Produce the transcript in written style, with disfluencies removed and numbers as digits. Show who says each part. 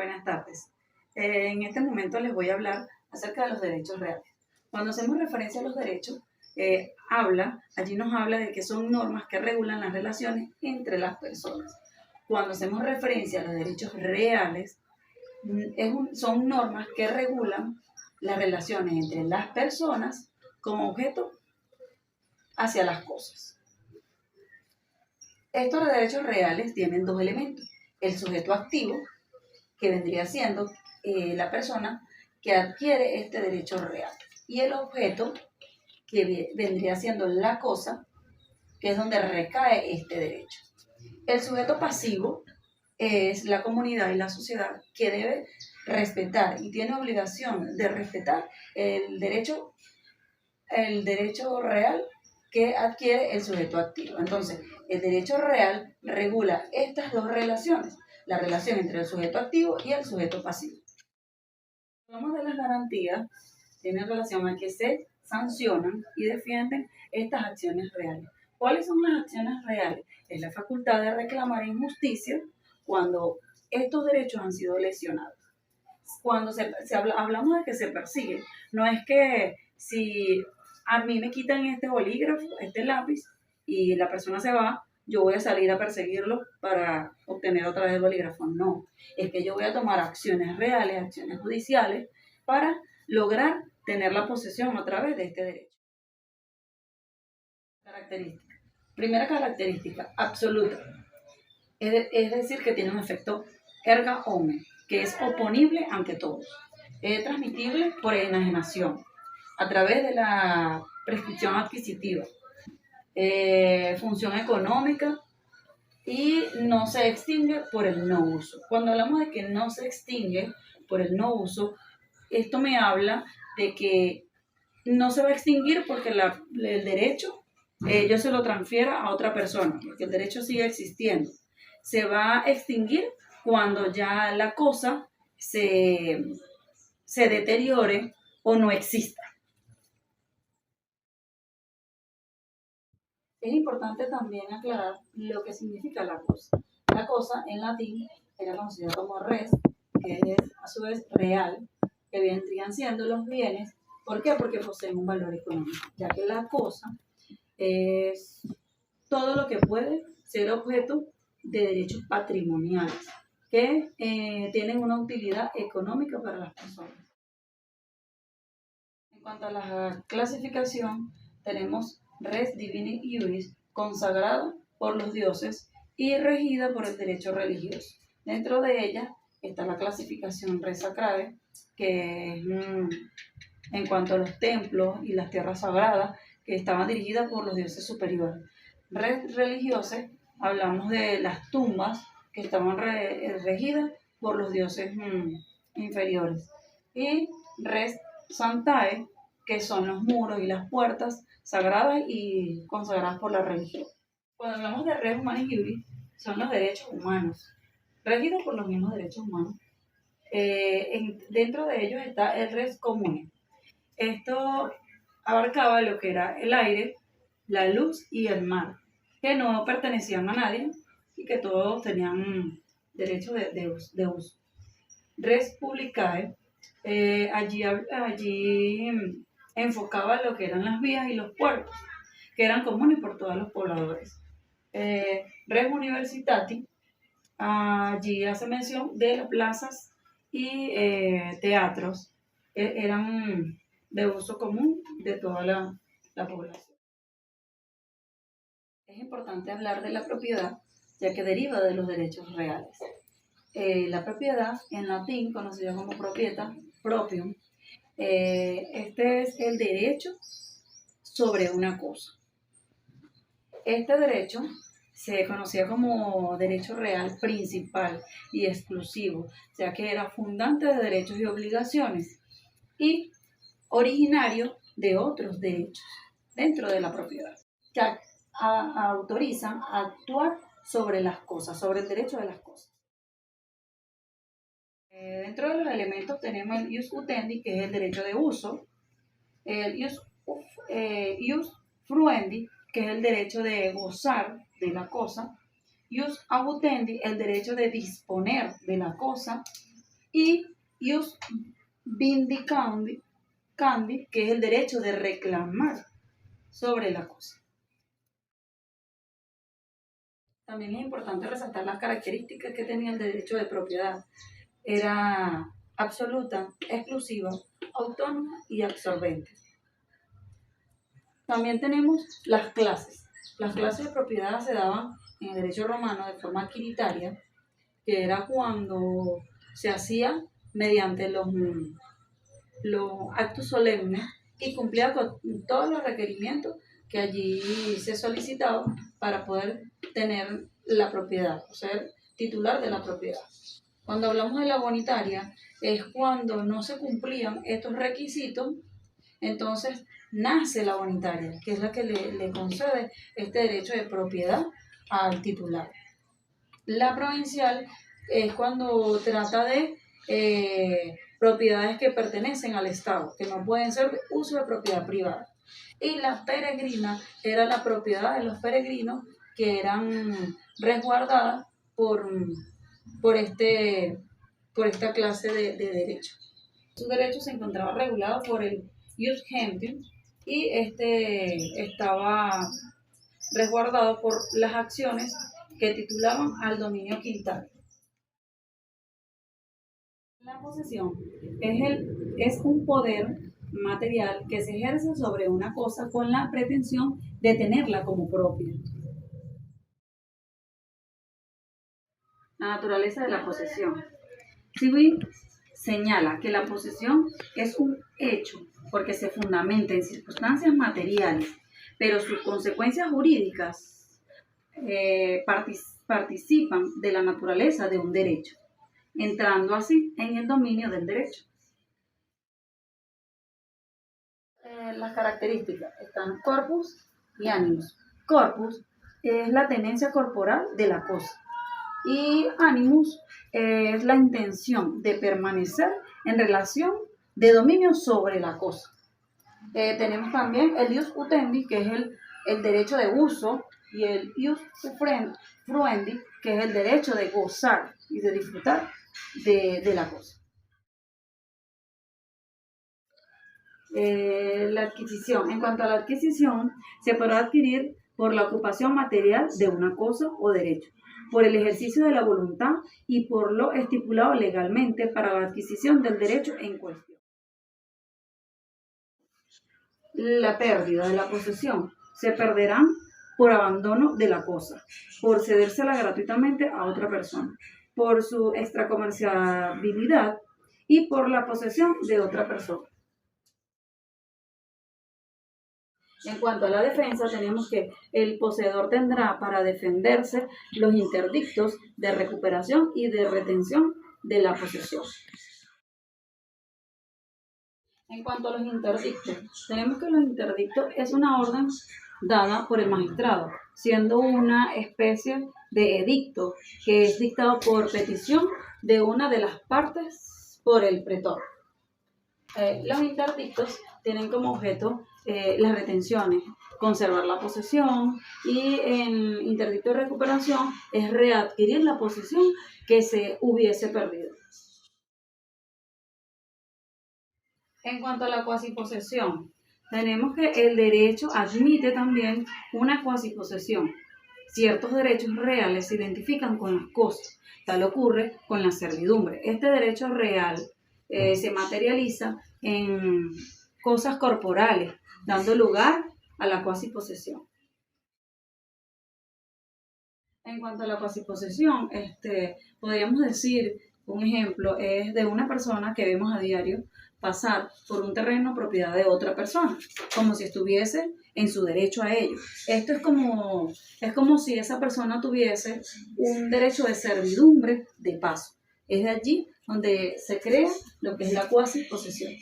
Speaker 1: Buenas tardes. En este momento les voy a hablar acerca de los derechos reales. Cuando hacemos referencia a los derechos, allí nos habla de que son normas que regulan las relaciones entre las personas. Cuando hacemos referencia a los derechos reales, son normas que regulan las relaciones entre las personas como objeto hacia las cosas. Estos derechos reales tienen dos elementos: el sujeto activo, que vendría siendo la persona que adquiere este derecho real, y el objeto, que vendría siendo la cosa, que es donde recae este derecho. El sujeto pasivo es la comunidad y la sociedad, que debe respetar y tiene obligación de respetar el derecho real que adquiere el sujeto activo. Entonces, el derecho real regula estas dos relaciones: la relación entre el sujeto activo y el sujeto pasivo. Hablamos de las garantías, tienen relación a que se sancionan y defienden estas acciones reales. ¿Cuáles son las acciones reales? Es la facultad de reclamar injusticia cuando estos derechos han sido lesionados. Cuando hablamos de que se persigue, no es que si a mí me quitan este bolígrafo, este lápiz, y la persona se va, yo voy a salir a perseguirlo para obtener otra vez el bolígrafo. No, es que yo voy a tomar acciones reales, acciones judiciales, para lograr tener la posesión a través de este derecho. Característica. Primera característica, absoluta. Es decir, que tiene un efecto erga omnes, que es oponible ante todos. Es transmitible por enajenación, a través de la prescripción adquisitiva, función económica, y no se extingue por el no uso. Cuando hablamos de que no se extingue por el no uso, esto me habla de que no se va a extinguir porque el derecho yo se lo transfiera a otra persona, porque el derecho sigue existiendo. Se va a extinguir cuando ya la cosa se deteriore o no exista. Es importante también aclarar lo que significa la cosa. La cosa en latín era conocida como res, que es a su vez real, que vendrían siendo los bienes. ¿Por qué? Porque poseen un valor económico, ya que la cosa es todo lo que puede ser objeto de derechos patrimoniales que tienen una utilidad económica para las personas. En cuanto a la clasificación, tenemos res divini iuris, consagrada por los dioses y regida por el derecho religioso. Dentro de ella está la clasificación res sacrae, que es en cuanto a los templos y las tierras sagradas, que estaban dirigidas por los dioses superiores. Res religiosa, hablamos de las tumbas que estaban regidas por los dioses inferiores. Y res santae, que son los muros y las puertas sagradas y consagradas por la religión. Cuando hablamos de res humanis iuris, son los derechos humanos, regidos por los mismos derechos humanos. Dentro de ellos está el res comune. Esto abarcaba lo que era el aire, la luz y el mar, que no pertenecían a nadie y que todos tenían derecho de uso. Res publicae, allí enfocaba lo que eran las vías y los puertos, que eran comunes por todos los pobladores. Res universitati, allí hace mención de las plazas y teatros, eran de uso común de toda la población. Es importante hablar de la propiedad, ya que deriva de los derechos reales. La propiedad, en latín conocida como proprietas, proprium, este es el derecho sobre una cosa. Este derecho se conocía como derecho real principal y exclusivo, ya que era fundante de derechos y obligaciones y originario de otros derechos dentro de la propiedad, que autorizan a actuar sobre las cosas, sobre el derecho de las cosas. Dentro de los elementos tenemos el ius utendi, que es el derecho de uso, el ius fruendi, que es el derecho de gozar de la cosa, ius abutendi, el derecho de disponer de la cosa, y ius vindicandi, que es el derecho de reclamar sobre la cosa. También es importante resaltar las características que tenía el derecho de propiedad. Era absoluta, exclusiva, autónoma y absorbente. También tenemos las clases. Las clases de propiedad se daban en el derecho romano de forma adquiritaria, que era cuando se hacía mediante los actos solemnes y cumplía con todos los requerimientos que allí se solicitaban para poder tener la propiedad, o ser titular de la propiedad. Cuando hablamos de la bonitaria, es cuando no se cumplían estos requisitos, entonces nace la bonitaria, que es la que le concede este derecho de propiedad al titular. La provincial es cuando trata de propiedades que pertenecen al Estado, que no pueden ser de uso de propiedad privada. Y la peregrina era la propiedad de los peregrinos que eran resguardadas por esta clase de derecho. Sus derechos se encontraban regulados por el Ius Gentium y estaba resguardado por las acciones que titulaban al dominio quintal. La posesión es un poder material que se ejerce sobre una cosa con la pretensión de tenerla como propia. La naturaleza de la posesión. Civil señala que la posesión es un hecho porque se fundamenta en circunstancias materiales, pero sus consecuencias jurídicas participan de la naturaleza de un derecho, entrando así en el dominio del derecho. Las características están corpus y animus. Corpus es la tenencia corporal de la cosa y animus es la intención de permanecer en relación de dominio sobre la cosa. Tenemos también el ius utendi, que es el derecho de uso, y el ius fruendi, que es el derecho de gozar y de disfrutar de la cosa. La adquisición. En cuanto a la adquisición, se podrá adquirir por la ocupación material de una cosa o derecho, por el ejercicio de la voluntad y por lo estipulado legalmente para la adquisición del derecho en cuestión. La pérdida de la posesión se perderá por abandono de la cosa, por cedérsela gratuitamente a otra persona, por su extracomerciabilidad y por la posesión de otra persona. En cuanto a la defensa, tenemos que el poseedor tendrá para defenderse los interdictos de recuperación y de retención de la posesión. En cuanto a los interdictos, tenemos que los interdictos es una orden dada por el magistrado, siendo una especie de edicto que es dictado por petición de una de las partes por el pretor. Los interdictos tienen como objeto las retenciones, conservar la posesión, y en interdicto de recuperación es readquirir la posesión que se hubiese perdido. En cuanto a la cuasiposesión, tenemos que el derecho admite también una cuasiposesión. Ciertos derechos reales se identifican con las cosas. Tal ocurre con la servidumbre. Este derecho real se materializa en cosas corporales, dando lugar a la cuasiposesión. En cuanto a la cuasiposesión, podríamos decir, un ejemplo es de una persona que vemos a diario pasar por un terreno propiedad de otra persona, como si estuviese en su derecho a ello. Esto es como si esa persona tuviese un derecho de servidumbre de paso. Es de allí donde se crea lo que es la cuasiposesión.